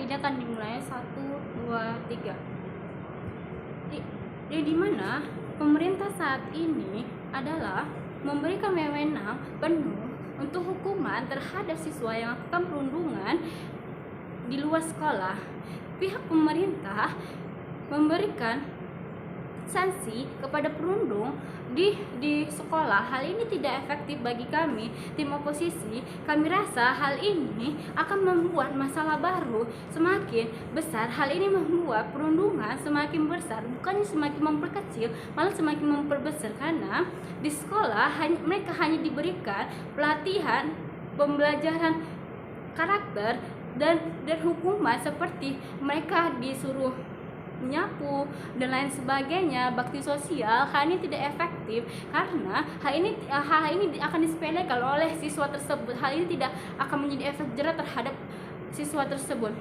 Hari ini akan dimulai 1, 2, 3. Di mana pemerintah saat ini adalah memberikan wewenang penuh untuk hukuman terhadap siswa yang melakukan perundungan di luar sekolah. Pihak pemerintah memberikan sanksi kepada perundung di sekolah. Hal ini tidak efektif bagi kami, tim oposisi. Kami rasa hal ini akan membuat masalah baru semakin besar. Hal ini membuat perundungan semakin besar, bukannya semakin memperkecil, malah semakin memperbesar, karena di sekolah mereka hanya diberikan pelatihan, pembelajaran karakter dan hukuman seperti mereka disuruh menyapu dan lain sebagainya, bakti sosial. Hal ini tidak efektif karena hal ini akan disepelekan oleh siswa tersebut. Hal ini tidak akan menjadi efek jerah terhadap siswa tersebut.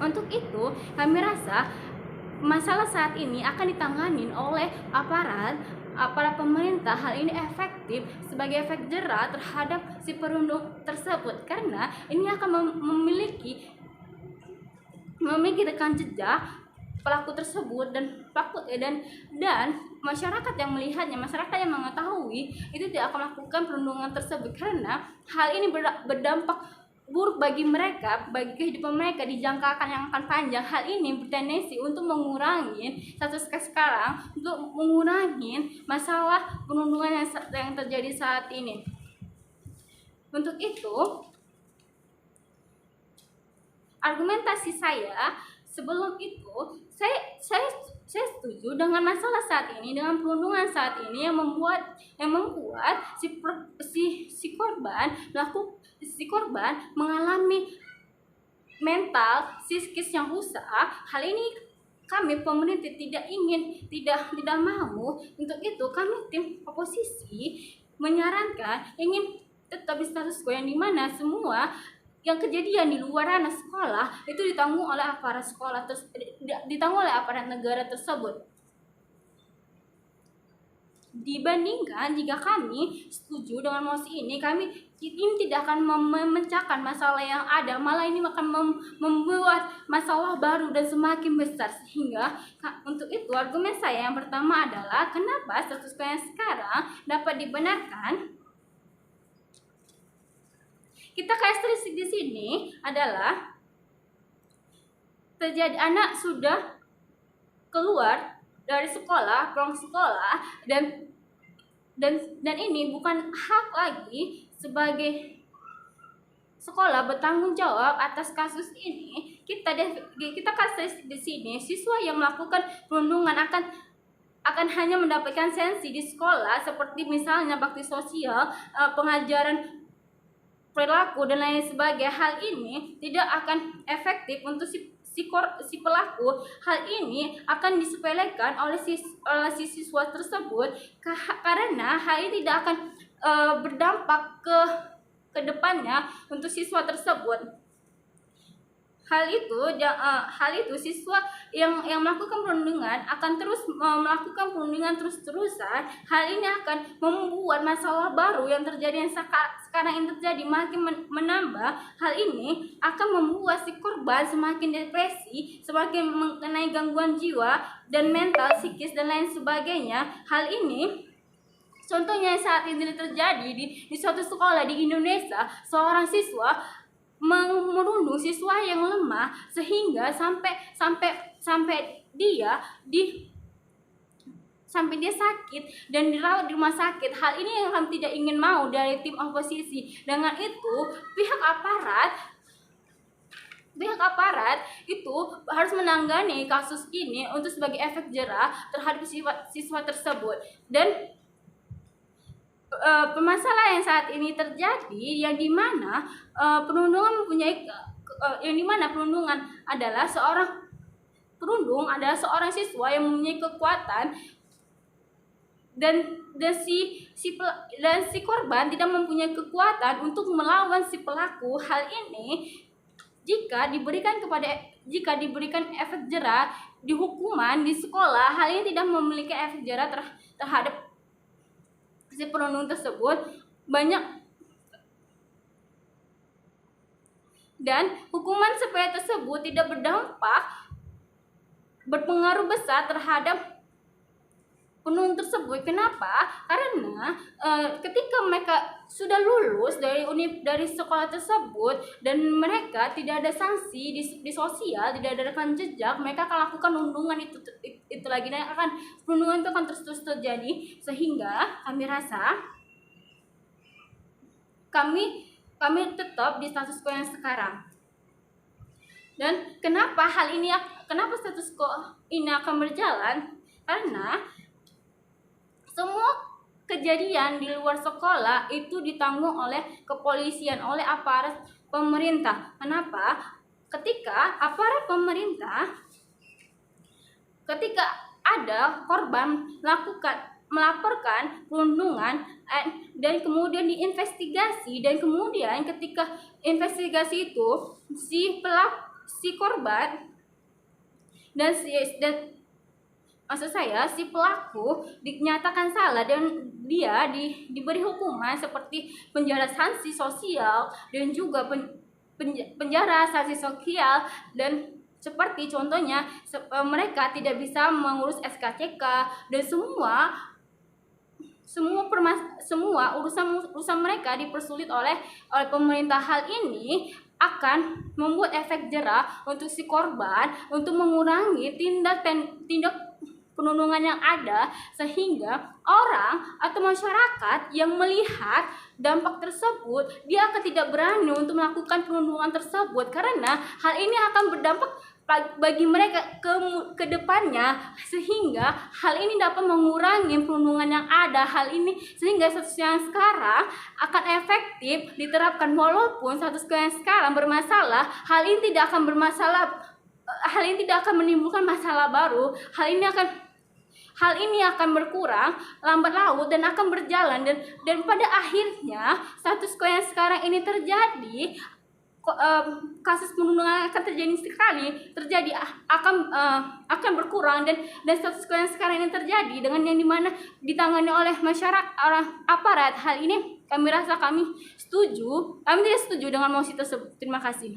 Untuk itu, kami rasa masalah saat ini akan ditangani oleh aparat pemerintah. Hal ini efektif sebagai efek jerah terhadap si perundung tersebut, karena ini akan memiliki rekam jejak pelaku tersebut dan masyarakat yang melihatnya, masyarakat yang mengetahui itu tidak akan melakukan perundungan tersebut, karena hal ini berdampak buruk bagi mereka, bagi kehidupan mereka di jangka yang akan panjang. Hal ini bertendensi untuk mengurangi status sekarang, untuk mengurangi masalah perundungan yang terjadi saat ini. Untuk itu, argumentasi saya sebelum itu, saya setuju dengan masalah saat ini, dengan perundungan saat ini yang membuat si korban mengalami mental psikis yang rusak. Hal ini kami pemerintah tidak mau. Untuk itu kami tim oposisi menyarankan ingin tetap di status quo, yang dimana semua yang kejadian di luar ranah sekolah itu ditanggung oleh aparat sekolah, ditanggung oleh aparat negara tersebut. Dibandingkan jika kami setuju dengan mosi ini tidak akan memecahkan masalah yang ada, malah ini akan membuat masalah baru dan semakin besar. Sehingga untuk itu argumen saya yang pertama adalah kenapa status quo yang sekarang dapat dibenarkan. Kita karakteristik di sini adalah terjadi anak sudah keluar dari sekolah, pulang sekolah, dan ini bukan hak lagi sebagai sekolah bertanggung jawab atas kasus ini. Kita karakteristik di sini, siswa yang melakukan perundungan akan hanya mendapatkan sanksi di sekolah, seperti misalnya bakti sosial, pengajaran perilaku dan lain sebagainya. Hal ini tidak akan efektif untuk si pelaku. Hal ini akan disepelekan oleh si siswa tersebut, karena hal ini tidak akan berdampak ke depannya untuk siswa tersebut. Hal itu siswa yang melakukan perundungan akan terus melakukan perundungan terus-terusan. Hal ini akan membuat masalah baru yang terjadi, yang sekarang ini terjadi, makin menambah. Hal ini akan membuat si korban semakin depresi, semakin mengenai gangguan jiwa dan mental, psikis dan lain sebagainya. Hal ini contohnya saat ini terjadi di suatu sekolah di Indonesia. Seorang siswa merundung siswa yang lemah sehingga sampai dia sakit dan dirawat di rumah sakit. Hal ini yang kami tidak ingin mau dari tim oposisi. Dengan itu pihak aparat itu harus menangani kasus ini untuk sebagai efek jerah terhadap siswa tersebut. Dan permasalahan yang saat ini terjadi, yang dimana perundungan adalah seorang siswa yang mempunyai kekuatan dan si korban tidak mempunyai kekuatan untuk melawan si pelaku. Hal ini jika diberikan efek jerah di hukuman di sekolah, hal ini tidak memiliki efek jerah terhadap si perundung tersebut. dan hukuman sepele tersebut tidak berpengaruh besar terhadap penuntut tersebut. Kenapa? Karena ketika mereka sudah lulus dari sekolah tersebut dan mereka tidak ada sanksi di sosial, tidak ada rekam jejak, mereka akan lakukan undungan itu lagi, dan perundungan itu akan terus terjadi, sehingga kami rasa kami tetap di status quo yang sekarang. Dan kenapa status quo ini akan berjalan? Karena semua kejadian di luar sekolah itu ditanggung oleh kepolisian, oleh aparat pemerintah. Kenapa? Ketika aparat pemerintah, ketika ada korban melaporkan perundungan dan kemudian diinvestigasi, dan kemudian ketika investigasi itu si korban dan si pelaku dinyatakan salah dan dia diberi hukuman seperti penjara sanksi sosial dan juga penjara sanksi sosial, dan seperti contohnya mereka tidak bisa mengurus SKCK dan semua urusan mereka dipersulit oleh pemerintah. Hal ini akan membuat efek jera untuk si korban untuk mengurangi tindak perundungan yang ada, sehingga orang atau masyarakat yang melihat dampak tersebut dia akan tidak berani untuk melakukan perundungan tersebut, karena hal ini akan berdampak bagi mereka ke depannya, sehingga hal ini dapat mengurangi perundungan yang ada. Hal ini sehingga status yang sekarang akan efektif diterapkan, walaupun status yang sekarang bermasalah, hal ini tidak akan menimbulkan masalah baru. Hal ini akan berkurang lambat laun dan akan berjalan, dan pada akhirnya status quo yang sekarang ini terjadi, kasus perundungan akan akan berkurang, dan status quo yang sekarang ini terjadi dengan yang dimana ditangani oleh masyarakat, aparat. Hal ini kami tidak setuju dengan mosi tersebut. Terima kasih.